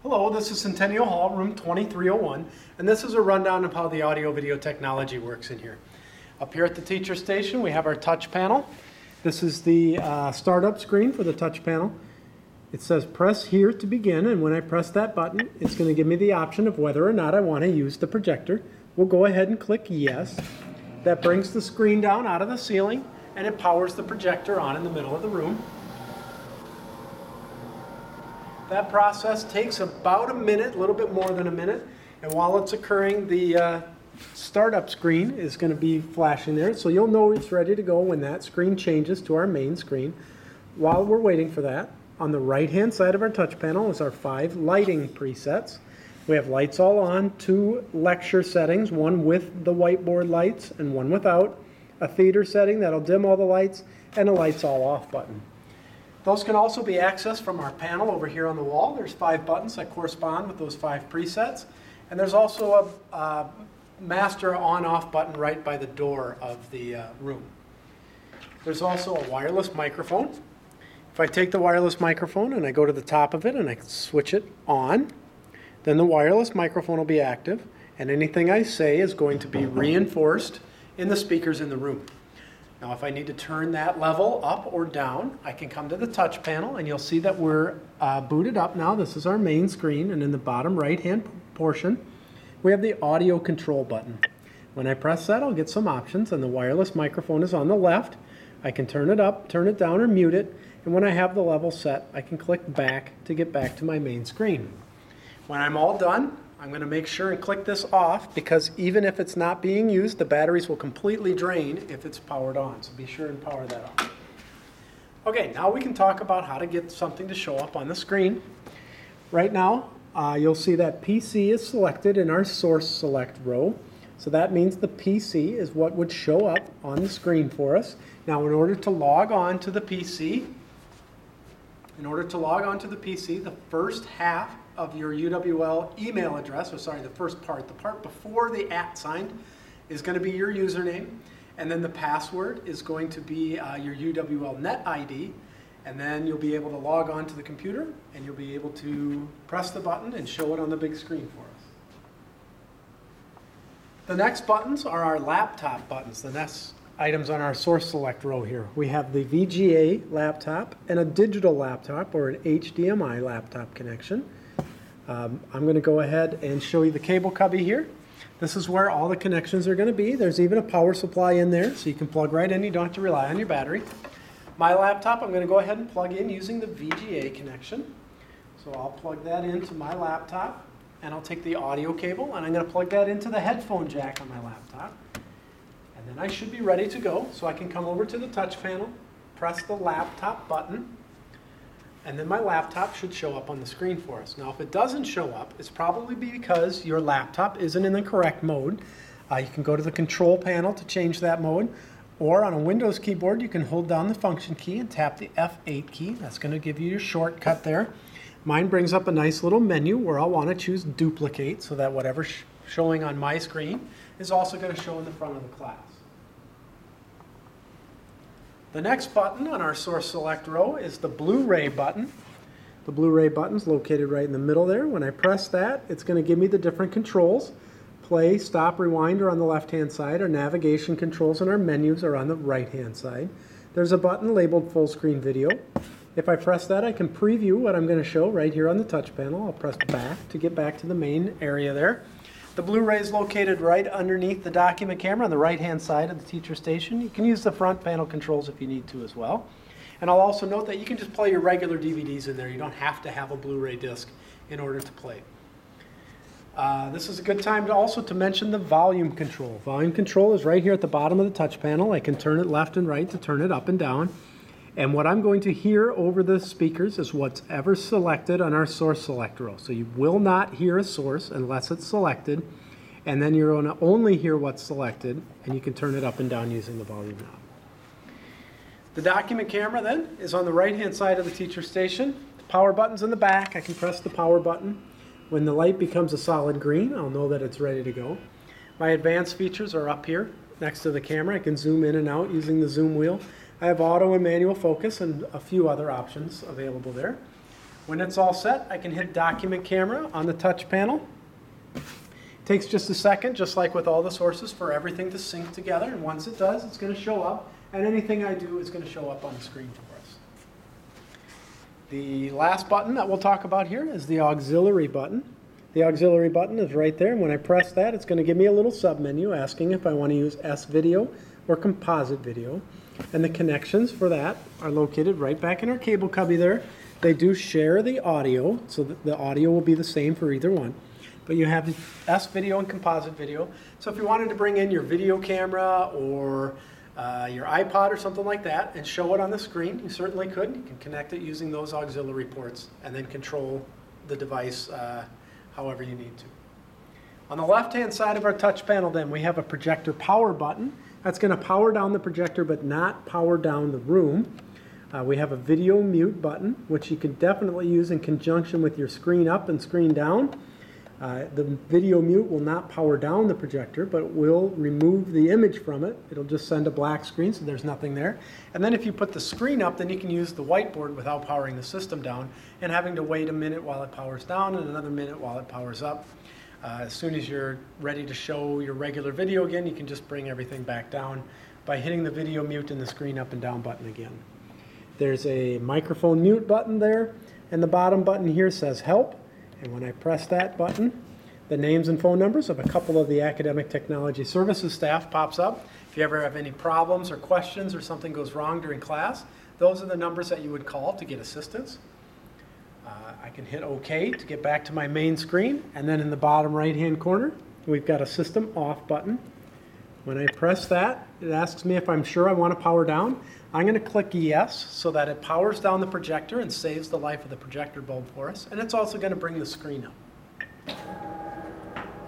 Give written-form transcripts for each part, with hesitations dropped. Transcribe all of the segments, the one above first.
Hello, this is Centennial Hall, room 2301, and this is a rundown of how the audio-video technology works in here. Up here at the teacher station, we have our touch panel. This is the startup screen for the touch panel. It says press here to begin, and when I press that button, it's going to give me the option of whether or not I want to use the projector. We'll go ahead and click yes. That brings the screen down out of the ceiling, and it powers the projector on in the middle of the room. That process takes about a minute, a little bit more than a minute, and while it's occurring, the startup screen is going to be flashing there, so you'll know it's ready to go when that screen changes to our main screen. While we're waiting for that, on the right-hand side of our touch panel is our 5 lighting presets. We have lights all on, 2 lecture settings, one with the whiteboard lights and one without, a theater setting that'll dim all the lights, and a lights all off button. Those can also be accessed from our panel over here on the wall. There's 5 buttons that correspond with those 5 presets. And there's also a master on-off button right by the door of the room. There's also a wireless microphone. If I take the wireless microphone and I go to the top of it and I switch it on, then the wireless microphone will be active, and anything I say is going to be reinforced in the speakers in the room. Now, if I need to turn that level up or down, I can come to the touch panel, and you'll see that we're booted up now. This is our main screen, and in the bottom right-hand portion, we have the audio control button. When I press that, I'll get some options, and the wireless microphone is on the left. I can turn it up, turn it down, or mute it, and when I have the level set, I can click back to get back to my main screen. When I'm all done, I'm going to make sure and click this off, because even if it's not being used, the batteries will completely drain if it's powered on. So be sure and power that off. Okay, now we can talk about how to get something to show up on the screen. Right now, you'll see that PC is selected in our source select row. So that means the PC is what would show up on the screen for us. Now, in order to log on to the PC, the first half of your UWL email address, or sorry, the first part, the part before the @ sign, is going to be your username, and then the password is going to be your UWL net ID, and then you'll be able to log on to the computer, and you'll be able to press the button and show it on the big screen for us. The next buttons are our laptop buttons, the next items on our source select row here. We have the VGA laptop and a digital laptop, or an HDMI laptop connection. I'm going to go ahead and show you the cable cubby here. This is where all the connections are going to be. There's even a power supply in there, so you can plug right in. You don't have to rely on your battery. My laptop, I'm going to go ahead and plug in using the VGA connection. So I'll plug that into my laptop, and I'll take the audio cable, and I'm going to plug that into the headphone jack on my laptop. And then I should be ready to go, so I can come over to the touch panel, press the laptop button, and then my laptop should show up on the screen for us. Now, if it doesn't show up, it's probably because your laptop isn't in the correct mode. You can go to the control panel to change that mode, or on a Windows keyboard, you can hold down the function key and tap the F8 key. That's going to give you your shortcut there. Mine brings up a nice little menu where I'll want to choose duplicate, so that whatever's showing on my screen is also going to show in the front of the class. The next button on our source select row is the Blu-ray button. The Blu-ray button is located right in the middle there. When I press that, it's going to give me the different controls. Play, stop, rewind are on the left-hand side. Our navigation controls and our menus are on the right-hand side. There's a button labeled full screen video. If I press that, I can preview what I'm going to show right here on the touch panel. I'll press back to get back to the main area there. The Blu-ray is located right underneath the document camera on the right-hand side of the teacher station. You can use the front panel controls if you need to as well. And I'll also note that you can just play your regular DVDs in there. You don't have to have a Blu-ray disc in order to play. This is a good time to mention the volume control. Volume control is right here at the bottom of the touch panel. I can turn it left and right to turn it up and down. And what I'm going to hear over the speakers is what's ever selected on our source select row. So you will not hear a source unless it's selected, and then you're going to only hear what's selected, and you can turn it up and down using the volume knob. The document camera then is on the right-hand side of the teacher station. The power button's in the back. I can press the power button. When the light becomes a solid green, I'll know that it's ready to go. My advanced features are up here next to the camera. I can zoom in and out using the zoom wheel. I have auto and manual focus and a few other options available there. When it's all set, I can hit Document Camera on the touch panel. It takes just a second, just like with all the sources, for everything to sync together. And once it does, it's going to show up. And anything I do is going to show up on the screen for us. The last button that we'll talk about here is the auxiliary button. The auxiliary button is right there. And when I press that, it's going to give me a little sub-menu asking if I want to use S-video or composite video. And the connections for that are located right back in our cable cubby there. They do share the audio, so that the audio will be the same for either one. But you have S-video and composite video. So if you wanted to bring in your video camera or your iPod or something like that and show it on the screen, you certainly could. You can connect it using those auxiliary ports and then control the device however you need to. On the left-hand side of our touch panel then, we have a projector power button. That's going to power down the projector but not power down the room. We have a video mute button, which you can definitely use in conjunction with your screen up and screen down. The video mute will not power down the projector, but will remove the image from it. It'll just send a black screen, so there's nothing there. And then if you put the screen up, then you can use the whiteboard without powering the system down and having to wait a minute while it powers down and another minute while it powers up. As soon as you're ready to show your regular video again, you can just bring everything back down by hitting the video mute and the screen up and down button again. There's a microphone mute button there, and the bottom button here says help. And when I press that button, the names and phone numbers of a couple of the Academic Technology Services staff pops up. If you ever have any problems or questions or something goes wrong during class, those are the numbers that you would call to get assistance. I can hit OK to get back to my main screen, and then in the bottom right-hand corner, we've got a System Off button. When I press that, it asks me if I'm sure I want to power down. I'm going to click yes so that it powers down the projector and saves the life of the projector bulb for us. And it's also going to bring the screen up.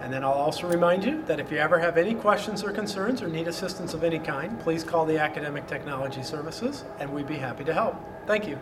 And then I'll also remind you that if you ever have any questions or concerns or need assistance of any kind, please call the Academic Technology Services and we'd be happy to help. Thank you.